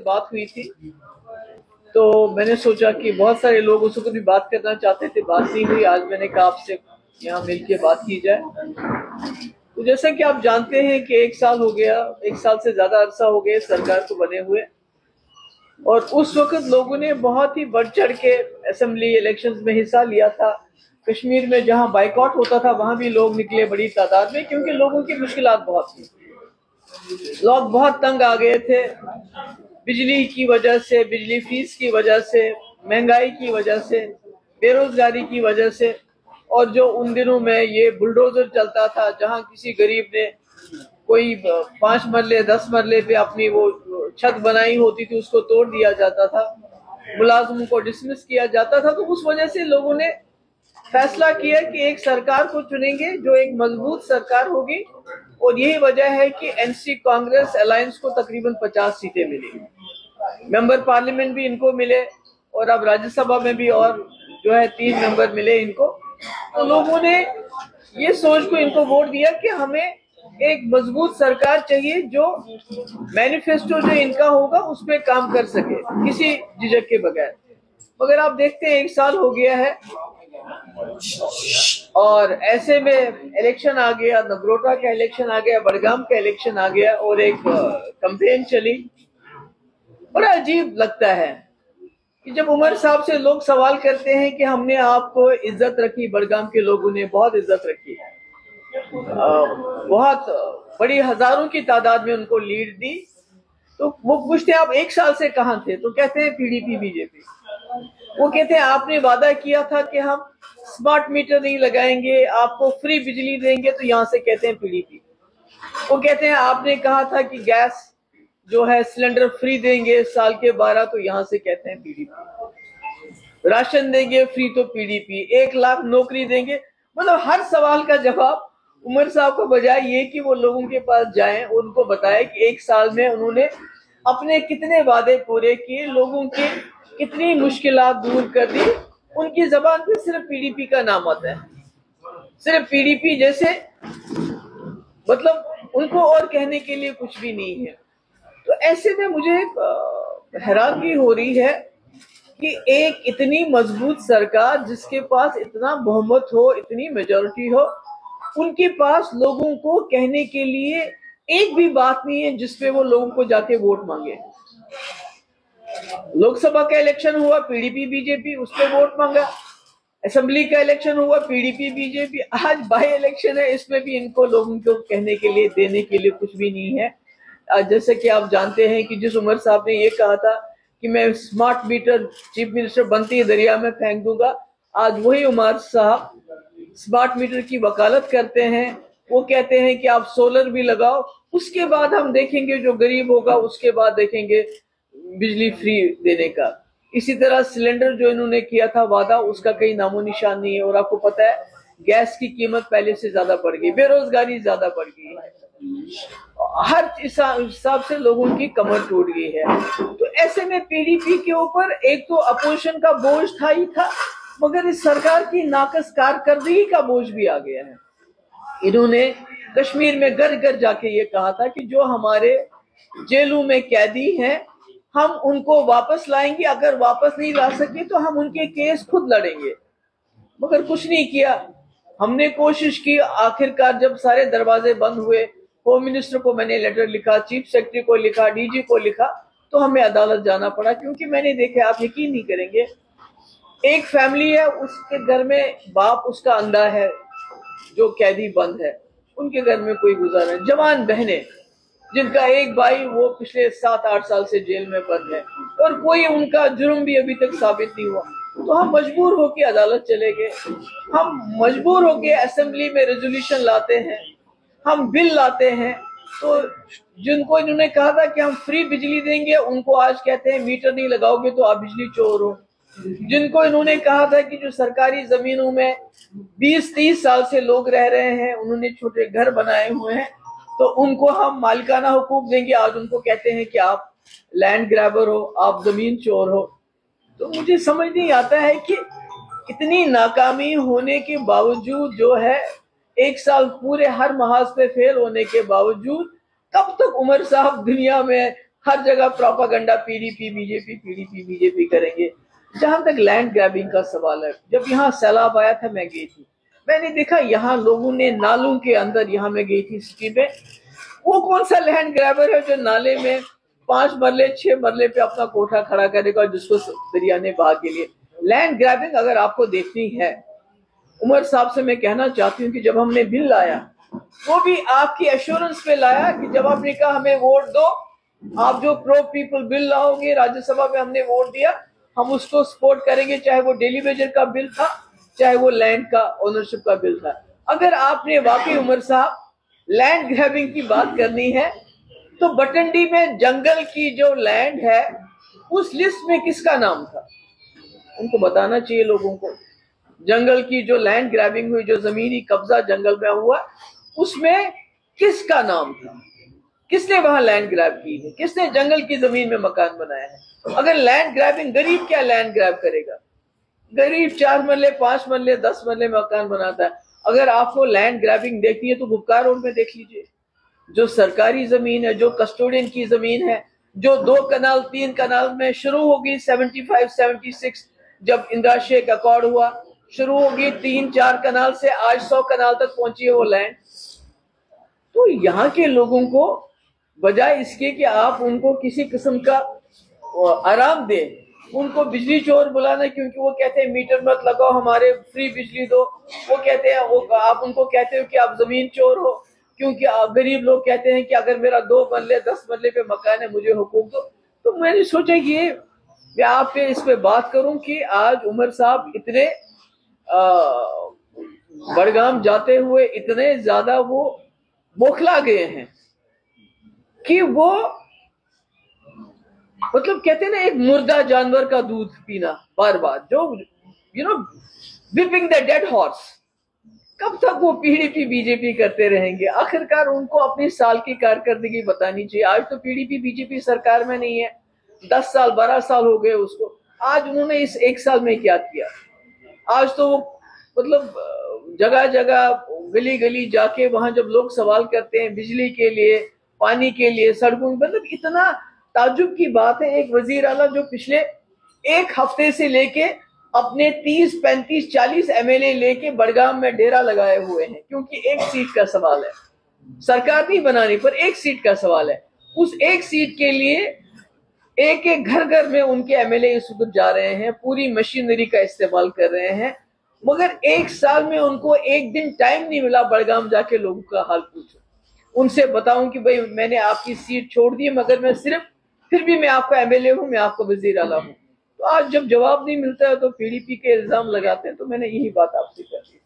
बात हुई थी, तो मैंने सोचा कि बहुत सारे लोग उस वक्त भी बात करना चाहते थे, बात नहीं हुई। आज मैंने कहा आपसे यहाँ मिलके बात की जाए। तो जैसा कि आप जानते हैं कि 1 साल हो गया, 1 साल से ज्यादा अरसा हो गया सरकार को बने हुए, और उस वक्त लोगों ने बहुत ही बढ़ चढ़ के असेंबली इलेक्शंस में हिस्सा लिया था। कश्मीर में जहां बाइकआउट होता था वहां भी लोग निकले बड़ी तादाद में, क्योंकि लोगों की मुश्किलात बहुत थी। लोग बहुत तंग आ गए थे, बिजली की वजह से, बिजली फीस की वजह से, महंगाई की वजह से, बेरोजगारी की वजह से। और जो उन दिनों में ये बुलडोजर चलता था, जहां किसी गरीब ने कोई 5 मरले 10 मरले पे अपनी वो छत बनाई होती थी, उसको तोड़ दिया जाता था, मुलाजिमों को डिसमिस किया जाता था। तो उस वजह से लोगों ने फैसला किया कि एक सरकार को चुनेंगे जो एक मजबूत सरकार होगी, और यही वजह है कि एनसी कांग्रेस अलायंस को तकरीबन 50 सीटें मिली। मेंबर पार्लियामेंट भी इनको मिले, और अब राज्यसभा में भी और जो है 3 मेंबर मिले इनको। तो लोगों ने ये सोच को इनको वोट दिया कि हमें एक मजबूत सरकार चाहिए जो मैनिफेस्टो जो इनका होगा उस पर काम कर सके किसी झिझक के बगैर। मगर आप देखते हैं 1 साल हो गया है, और ऐसे में इलेक्शन आ गया, नगरोटा का इलेक्शन आ गया, बड़गाम का इलेक्शन आ गया, और एक कैंपेन चली। बड़ा अजीब लगता है कि जब उमर साहब से लोग सवाल करते हैं कि हमने आपको इज्जत रखी, बड़गाम के लोगों ने बहुत इज्जत रखी, बहुत बड़ी हजारों की तादाद में उनको लीड दी, तो वो पूछते हैं आप 1 साल से कहां थे, तो कहते हैं पीडीपी बीजेपी। वो कहते हैं आपने वादा किया था कि हम स्मार्ट मीटर नहीं लगाएंगे, आपको फ्री बिजली देंगे, तो यहाँ से कहते हैं पीडीपी। वो कहते हैं आपने कहा था कि गैस जो है सिलेंडर फ्री देंगे साल के 12, तो यहाँ से कहते हैं पीडीपी। राशन देंगे फ्री, तो पीडीपी। 1 लाख नौकरी देंगे। मतलब हर सवाल का जवाब उमर साहब को बजाय ये कि वो लोगों के पास जाएं, उनको बताए कि 1 साल में उन्होंने अपने कितने वादे पूरे किए, लोगों की कितनी मुश्किलात दूर कर दी। उनकी जबान पे सिर्फ पीडीपी का नाम आता है, सिर्फ पीडीपी जैसे, मतलब उनको और कहने के लिए कुछ भी नहीं है। तो ऐसे में मुझे हैरानगी हो रही है कि एक इतनी मजबूत सरकार जिसके पास इतना बहुमत हो, इतनी मेजॉरिटी हो, उनके पास लोगों को कहने के लिए एक भी बात नहीं है जिसपे वो लोगों को जाके वोट मांगे। लोकसभा का इलेक्शन हुआ, पीडीपी बीजेपी, उस पर वोट मांगा। असेंबली का इलेक्शन हुआ, पीडीपी बीजेपी। आज बाई इलेक्शन है, इसमें भी इनको लोगों को कहने के लिए, देने के लिए कुछ भी नहीं है। जैसे कि आप जानते हैं कि जिस उमर साहब ने ये कहा था कि मैं स्मार्ट मीटर चीफ मिनिस्टर बनती है दरिया में फेंक दूंगा, आज वही उमर साहब स्मार्ट मीटर की वकालत करते हैं। वो कहते हैं कि आप सोलर भी लगाओ, उसके बाद हम देखेंगे जो गरीब होगा, उसके बाद देखेंगे बिजली फ्री देने का। इसी तरह सिलेंडर जो इन्होंने किया था वादा, उसका कहीं नामो निशान नहीं है। और आपको पता है गैस की कीमत पहले से ज्यादा बढ़ गई, बेरोजगारी ज्यादा बढ़ गई है, हर हिसाब से लोगों की कमर टूट गई है। तो ऐसे में पीडीपी के ऊपर एक तो अपोजिशन का बोझ था ही था, मगर इस सरकार की नाकस कारकर्दगी का बोझ भी आ गया है। इन्होंने कश्मीर में घर घर जाके ये कहा था कि जो हमारे जेलों में कैदी हैं हम उनको वापस लाएंगे, अगर वापस नहीं ला सके तो हम उनके केस खुद लड़ेंगे। मगर कुछ नहीं किया। हमने कोशिश की, आखिरकार जब सारे दरवाजे बंद हुए, होम मिनिस्टर को मैंने लेटर लिखा, चीफ सेक्रेटरी को लिखा, डीजी को लिखा, तो हमें अदालत जाना पड़ा। क्योंकि मैंने देखा, आप यकीन नहीं करेंगे, एक फैमिली है, उसके घर में बाप उसका अंधा है जो कैदी बंद है, उनके घर में कोई गुजारा नहीं। जवान बहनें जिनका एक भाई वो पिछले 7-8 साल से जेल में बंद है, और कोई उनका जुर्म भी अभी तक साबित नहीं हुआ। तो हम मजबूर होके अदालत चले गए, हम मजबूर होके असेंबली में रेजोल्यूशन लाते हैं, हम बिल लाते हैं। तो जिनको इन्होंने कहा था कि हम फ्री बिजली देंगे, उनको आज कहते हैं मीटर नहीं लगाओगे तो आप बिजली चोर हो। जिनको इन्होंने कहा था कि जो सरकारी जमीनों में 20-30 साल से लोग रह रहे हैं, उन्होंने छोटे घर बनाए हुए हैं, तो उनको हम मालिकाना हुकूक देंगे, आज उनको कहते हैं कि आप लैंड ग्रैबर हो, आप जमीन चोर हो। तो मुझे समझ नहीं आता है कि इतनी नाकामी होने के बावजूद जो है, 1 साल पूरे हर महाज पे फेल होने के बावजूद, कब तक उमर साहब दुनिया में हर जगह प्रोपागंडा पीडीपी बीजेपी करेंगे। जहां तक लैंड ग्रैबिंग का सवाल है, जब यहाँ सैलाब आया था मैं गई थी, मैंने देखा यहाँ लोगों ने नालों के अंदर, यहाँ मैं गई थी सिटी में, वो कौन सा लैंड ग्रैबर है जो नाले में 5 मरले 6 मरले पे अपना कोठा खड़ा करेगा जिसको दरिया ने बहा के लिए। लैंड ग्रैबिंग अगर आपको देखनी है, उमर साहब से मैं कहना चाहती हूँ कि जब हमने बिल लाया वो भी आपकी एश्योरेंस पे लाया कि जब आपने कहा हमें वोट दो, आप जो प्रो पीपल बिल लाओगे, राज्यसभा में हमने वोट दिया, हम उसको सपोर्ट करेंगे, चाहे वो डेली वेजर का बिल था, चाहे वो लैंड का ओनरशिप का बिल था। अगर आपने वाकई उमर साहब लैंड ग्रैबिंग की बात करनी है तो बटंडी में जंगल की जो लैंड है उस लिस्ट में किसका नाम था, उनको बताना चाहिए लोगों को। जंगल की जो लैंड ग्रैबिंग हुई, जो जमीनी कब्जा जंगल में हुआ, उसमें किसका नाम था, किसने वहां लैंड ग्रैब की है, किसने जंगल की जमीन में मकान बनाया है। अगर लैंड ग्रैबिंग, गरीब क्या लैंड ग्रैब करेगा, गरीब 4 मरले 5 मरले 10 मरले मकान बनाता है। अगर आपको लैंड ग्रैबिंग देखनी है तो गुपकार रोड में देख लीजिए, जो सरकारी जमीन है, जो कस्टोडियन की जमीन है, जो 2 कनाल 3 कनाल में शुरू होगी 75-76 जब इंदिरा शेख अकॉर्ड हुआ, शुरू होगी 3-4 कनाल से आज 100 कनाल तक पहुंची है वो लैंड। तो यहाँ के लोगों को बजाय इसके कि आप उनको किसी किस्म का आराम दें, उनको बिजली चोर बुलाना, क्योंकि वो कहते हैं मीटर मत लगाओ, हमारे फ्री बिजली दो, वो कहते हैं वो आप उनको कहते हो कि आप जमीन चोर हो, क्योंकि गरीब लोग कहते हैं कि अगर मेरा 2 मरले 10 मरले पे मकान है मुझे हुकूक दो। तो मैंने सोचा कि मैं आप पे इस पे बात करूं कि आज उमर साहब इतने बड़गाम जाते हुए इतने ज्यादा वो बौखला गए हैं कि वो मतलब कहते हैं ना, एक मुर्दा जानवर का दूध पीना बार बार, जो विपिंग द डेड हॉर्स। कब तक वो पीडीपी बीजेपी करते रहेंगे? आखिरकार उनको अपनी साल की कारकर्दगी बतानी चाहिए। आज तो पीडीपी बीजेपी सरकार में नहीं है, 10 साल 12 साल हो गए उसको। आज उन्होंने इस 1 साल में क्या किया? आज तो वो मतलब जगह जगह गली गली जाके वहां जब लोग सवाल करते हैं बिजली के लिए, पानी के लिए, सड़कों, मतलब इतना ताज्जुब की बात है। एक वजीर आला जो पिछले 1 हफ्ते से लेके अपने 30, 35, 40 एमएलए लेके बड़गाम में डेरा लगाए हुए हैं, क्योंकि 1 सीट का सवाल है, सरकार नहीं बनानी पर 1 सीट का सवाल है। उस 1 सीट के लिए एक एक घर घर में उनके एमएलए इस वक्त जा रहे हैं, पूरी मशीनरी का इस्तेमाल कर रहे हैं, मगर 1 साल में उनको 1 दिन टाइम नहीं मिला बड़गाम जाके लोगों का हाल पूछो, उनसे बताऊं कि भाई मैंने आपकी सीट छोड़ दी मगर मैं फिर भी मैं आपका एमएलए हूं, मैं आपका वजीर आला हूं। तो आज जब जवाब नहीं मिलता है तो पीडीपी के इल्जाम लगाते हैं। तो मैंने यही बात आपसे कर दी।